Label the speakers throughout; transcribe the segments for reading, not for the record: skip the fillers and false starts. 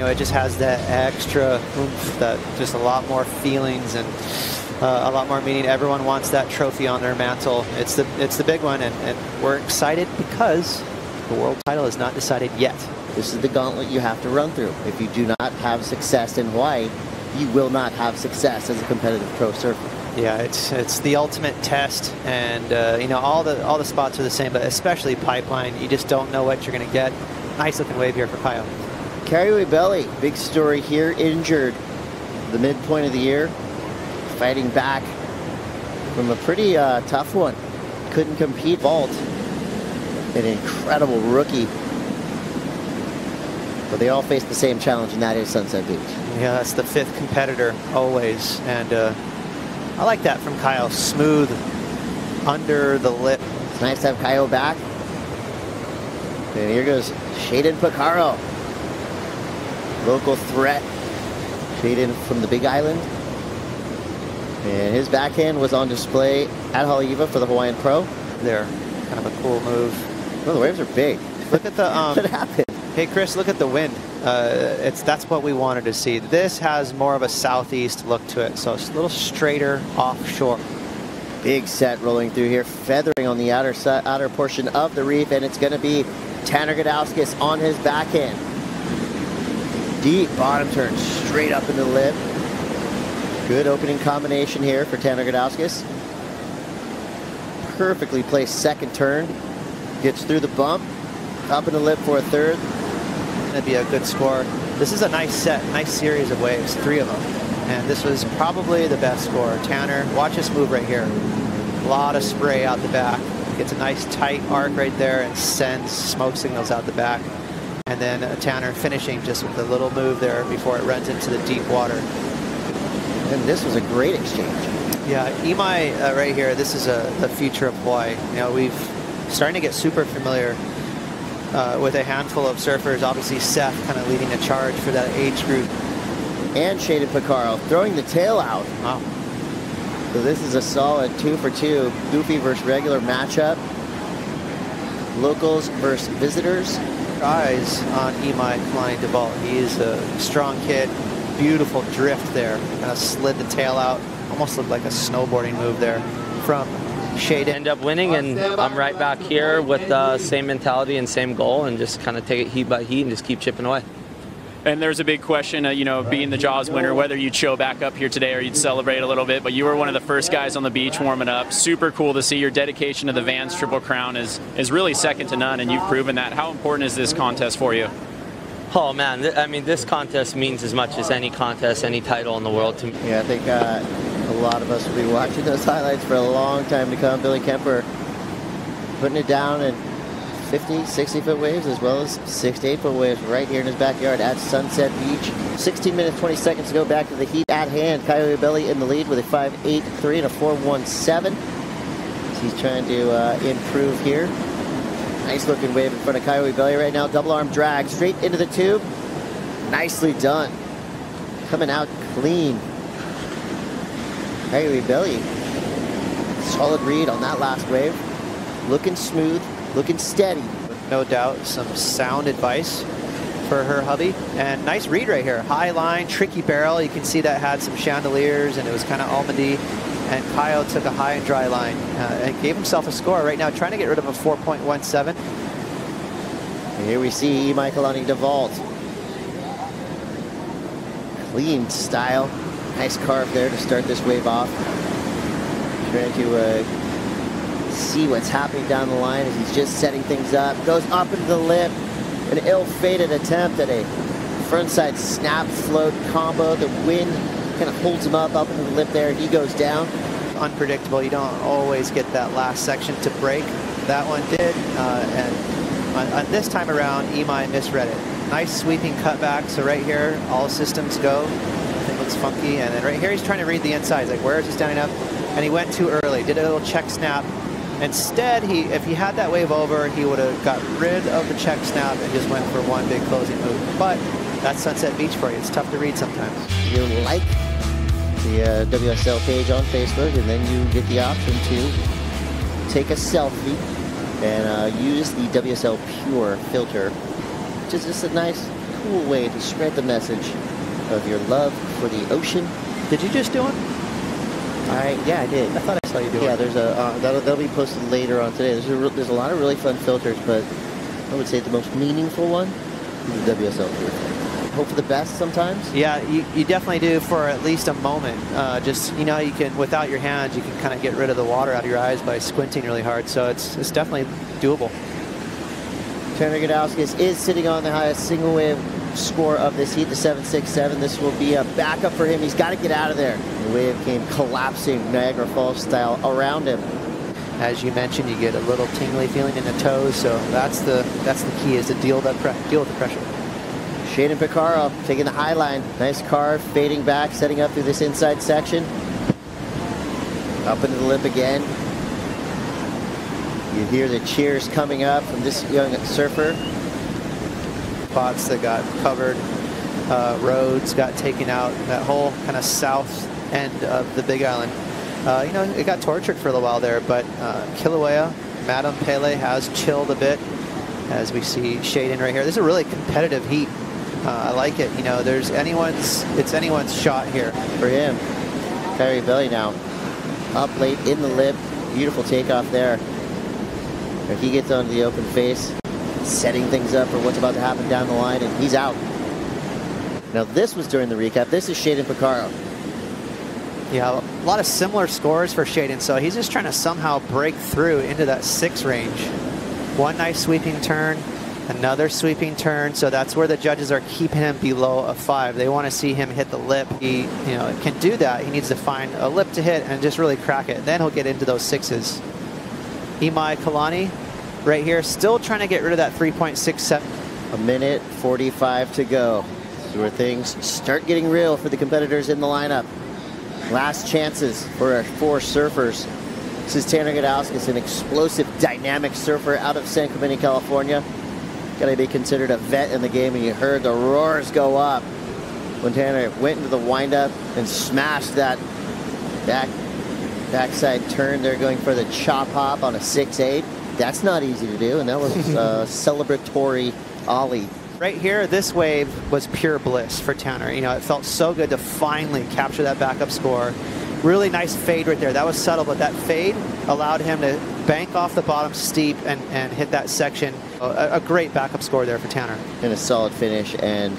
Speaker 1: You know, it just has that extra oomph, that just a lot more feelings and a lot more meaning. Everyone wants that trophy on their mantle. It's the big one, and we're excited because the world title is not decided yet.
Speaker 2: This is the gauntlet you have to run through. If you do not have success in Hawaii, you will not have success as a competitive pro surfer.
Speaker 1: Yeah, it's the ultimate test, and you know, all the spots are the same, but especially pipeline, you just don't know what you're going to get. Nice looking wave here for Kyle.
Speaker 2: C.Ibelli, big story here, injured the midpoint of the year, fighting back from a pretty tough one. Couldn't compete. Vault, an incredible rookie. But they all face the same challenge, and that is Sunset Beach.
Speaker 1: Yeah, that's the 5th competitor always, and I like that from Kyle. Smooth under the lip.
Speaker 2: It's nice to have Kyle back. And here goes S.Pacarro. Local threat. Shaden from the Big Island. And his backhand was on display at Haleiwa for the Hawaiian Pro.
Speaker 1: There, kind of a cool move.
Speaker 2: Well, the waves are big.
Speaker 1: Look at the
Speaker 2: what happened?
Speaker 1: Hey Chris, look at the wind. That's what we wanted to see. This has more of a southeast look to it, so it's a little straighter offshore.
Speaker 2: Big set rolling through here, feathering on the outer portion of the reef, and it's going to be T.Gudauskas on his backhand. Deep bottom turn, straight up into the lip. Good opening combination here for T.Gudauskas. Perfectly placed second turn. Gets through the bump, up in the lip for a third.
Speaker 1: That'd be a good score. This is a nice set, nice series of waves, 3 of them. And this was probably the best score. Tanner, watch this move right here. A lot of spray out the back. Gets a nice tight arc right there and sends smoke signals out the back. And then Tanner finishing just with a little move there before it runs into the deep water.
Speaker 2: And this was a great exchange.
Speaker 1: Yeah, Imai right here, this is the future of Hawaii. You know, we've starting to get super familiar with a handful of surfers. Obviously Seth kind of leading the charge for that age group.
Speaker 2: And S.Pacarro throwing the tail out.
Speaker 1: Wow.
Speaker 2: So this is a solid 2 for 2. Goofy versus regular matchup. Locals versus visitors.
Speaker 1: Eyes on I.Devault flying I.Devault. He is a strong kid. Beautiful drift there. Kind of slid the tail out. Almost looked like a snowboarding move there from Shaden.
Speaker 3: End up winning, and I'm right back here with the same mentality and same goal, and just kind of take it heat by heat and just keep chipping away.
Speaker 4: And there's a big question, you know, being the Jaws winner, whether you'd show back up here today or you'd celebrate a little bit, but you were one of the first guys on the beach warming up. Super cool to see. Your dedication to the Vans Triple Crown is really second to none, and you've proven that. How important is this contest for you?
Speaker 3: Oh man, I mean, this contest means as much as any contest, any title in the world to me.
Speaker 2: Yeah, I think a lot of us will be watching those highlights for a long time to come. Billy Kemper putting it down in 50, 60 foot waves, as well as 6 to 8 foot waves right here in his backyard at Sunset Beach. 16 minutes, 20 seconds to go back to the heat at hand. C.Ibelli in the lead with a 5.83 and a 4.17. He's trying to improve here. Nice looking wave in front of C.Ibelli right now. Double arm drag straight into the tube. Nicely done. Coming out clean. C.Ibelli, solid read on that last wave. Looking smooth, looking steady.
Speaker 1: No doubt some sound advice for her hubby. And nice read right here. High line, tricky barrel. You can see that had some chandeliers and it was kind of almondy. And Kyle took a high and dry line and gave himself a score right now, trying to get rid of a 4.17.
Speaker 2: And here we see I.Devault. Clean style. Nice carve there to start this wave off. Trying to see what's happening down the line as he's just setting things up. Goes up into the lip. An ill-fated attempt at a frontside snap float combo. The wind kind of holds him up into the lip there. He goes down.
Speaker 1: Unpredictable. You don't always get that last section to break. That one did. And this time around, Imai misread it. Nice sweeping cutback. So right here, all systems go. It looks funky. And then right here, he's trying to read the inside. He's like, where is he standing up? And he went too early. Did a little check snap. Instead, if he had that wave over, he would have got rid of the check snap and just went for one big closing move. But that's Sunset Beach for you. It's tough to read sometimes.
Speaker 2: You like the WSL page on Facebook, and then you get the option to take a selfie and use the WSL Pure filter, which is just a nice cool way to spread the message of your love for the ocean.
Speaker 1: Did you just do one?
Speaker 2: Yeah, I did.
Speaker 1: I thought I saw you do it.
Speaker 2: Yeah, there's a that'll be posted later on today. There's a lot of really fun filters, but I would say the most meaningful one is the WSL tour. Hope for the best sometimes.
Speaker 1: Yeah, you definitely do for at least a moment. Just, you know, you can, without your hands, you can kind of get rid of the water out of your eyes by squinting really hard. So it's definitely doable.
Speaker 2: T.Gudauskas is sitting on the highest single wave score of this heat, the 7.67. This will be a backup for him. He's got to get out of there. The wave came collapsing Niagara Falls style around him.
Speaker 1: As you mentioned, you get a little tingly feeling in the toes, so that's the key, is to deal with the pressure.
Speaker 2: S.Pacarro taking the high line. Nice carve, fading back, setting up through this inside section. Up into the lip again. You hear the cheers coming up from this young surfer.
Speaker 1: Spots that got covered, roads got taken out, that whole kind of south end of the Big Island. You know, it got tortured for a little while there, but Kilauea, Madame Pele has chilled a bit, as we see Shaden right here. This is a really competitive heat. I like it. You know, it's anyone's shot here.
Speaker 2: For him, C.Ibelli now up late in the lip. Beautiful takeoff there. But he gets onto the open face, setting things up for what's about to happen down the line, and he's out. Now this was during the recap. This is S.Pacarro.
Speaker 1: Yeah, a lot of similar scores for Shaden, so he's just trying to somehow break through into that 6 range. One nice sweeping turn, another sweeping turn, so that's where the judges are keeping him below a 5. They want to see him hit the lip. He, you know, can do that. He needs to find a lip to hit and just really crack it. Then he'll get into those 6s. Imai Kalani right here, still trying to get rid of that 3.67.
Speaker 2: A minute 45 to go. This is where things start getting real for the competitors in the lineup. Last chances for our 4 surfers. This is T.Gudauskas, an explosive, dynamic surfer out of San Clemente, California. Got to be considered a vet in the game, and you heard the roars go up when Tanner went into the windup and smashed that backside turn. They're going for the chop hop on a 6.8. That's not easy to do, and that was a celebratory ollie.
Speaker 1: Right here, this wave was pure bliss for Tanner. You know, it felt so good to finally capture that backup score. Really nice fade right there. That was subtle, but that fade allowed him to bank off the bottom steep and hit that section. A great backup score there for Tanner.
Speaker 2: And a solid finish, and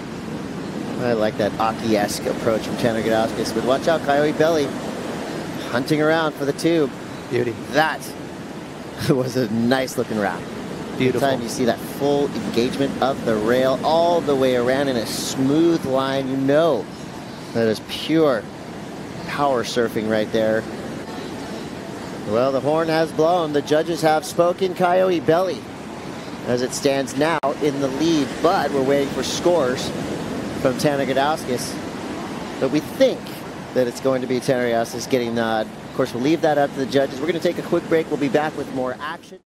Speaker 2: I like that Aki-esque approach from T.Gudauskas. But watch out, C.Ibelli hunting around for the tube.
Speaker 1: Beauty.
Speaker 2: That was a nice looking wrap.
Speaker 1: Beautiful.
Speaker 2: Every time you see that full engagement of the rail all the way around in a smooth line, you know that is pure power surfing right there. Well, the horn has blown. The judges have spoken. C.Ibelli, as it stands now, in the lead, but we're waiting for scores from T.Gudauskas. But we think that it's going to be T.Gudauskas getting the nod. Of course, we'll leave that up to the judges. We're going to take a quick break. We'll be back with more action.